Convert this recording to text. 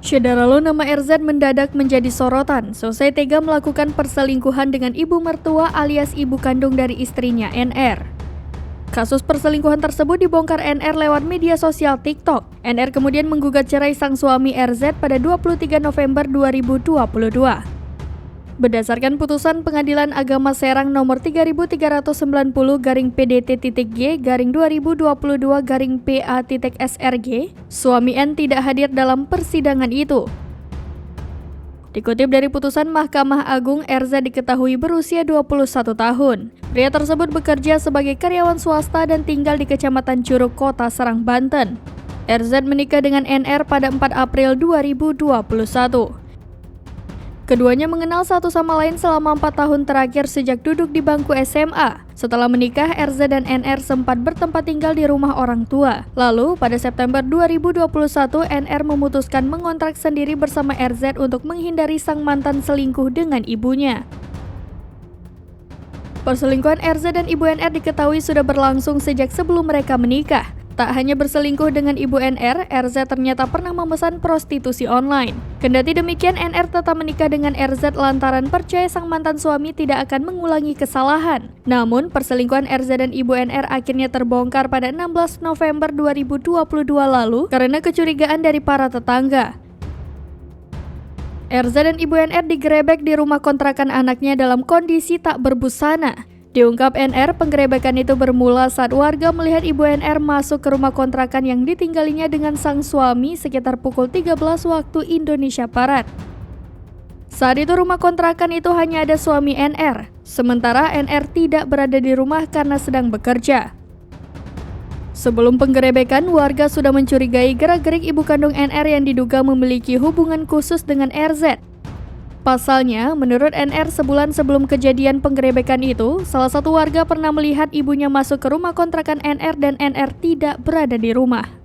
Lalu nama RZ mendadak menjadi sorotan selesai tega melakukan perselingkuhan dengan ibu mertua alias ibu kandung dari istrinya NR. Kasus perselingkuhan tersebut dibongkar NR lewat media sosial TikTok. NR kemudian menggugat cerai sang suami RZ pada 23 November 2022. Berdasarkan putusan Pengadilan Agama Serang nomor 3390-PDT-G-2022-PA-SRG, suami N tidak hadir dalam persidangan itu. Dikutip dari putusan Mahkamah Agung, RZ diketahui berusia 21 tahun. Pria tersebut bekerja sebagai karyawan swasta dan tinggal di Kecamatan Curug, Kota Serang, Banten. RZ menikah dengan NR pada 4 April 2021. Keduanya mengenal satu sama lain selama 4 tahun terakhir sejak duduk di bangku SMA. Setelah menikah, RZ dan NR sempat bertempat tinggal di rumah orang tua. Lalu, pada September 2021, NR memutuskan mengontrak sendiri bersama RZ untuk menghindari sang mantan selingkuh dengan ibunya. Perselingkuhan RZ dan ibu NR diketahui sudah berlangsung sejak sebelum mereka menikah. Tak hanya berselingkuh dengan ibu NR, RZ ternyata pernah memesan prostitusi online. Kendati demikian, NR tetap menikah dengan RZ lantaran percaya sang mantan suami tidak akan mengulangi kesalahan. Namun, perselingkuhan RZ dan ibu NR akhirnya terbongkar pada 16 November 2022 lalu karena kecurigaan dari para tetangga. RZ dan ibu NR digerebek di rumah kontrakan anaknya dalam kondisi tak berbusana. Diungkap NR, penggerebekan itu bermula saat warga melihat ibu NR masuk ke rumah kontrakan yang ditinggalinya dengan sang suami sekitar pukul 13 waktu Indonesia Barat. Saat itu rumah kontrakan itu hanya ada suami NR, sementara NR tidak berada di rumah karena sedang bekerja. Sebelum penggerebekan, warga sudah mencurigai gerak-gerik ibu kandung NR yang diduga memiliki hubungan khusus dengan RZ. Pasalnya, menurut NR sebulan sebelum kejadian penggerebekan itu, salah satu warga pernah melihat ibunya masuk ke rumah kontrakan NR dan NR tidak berada di rumah.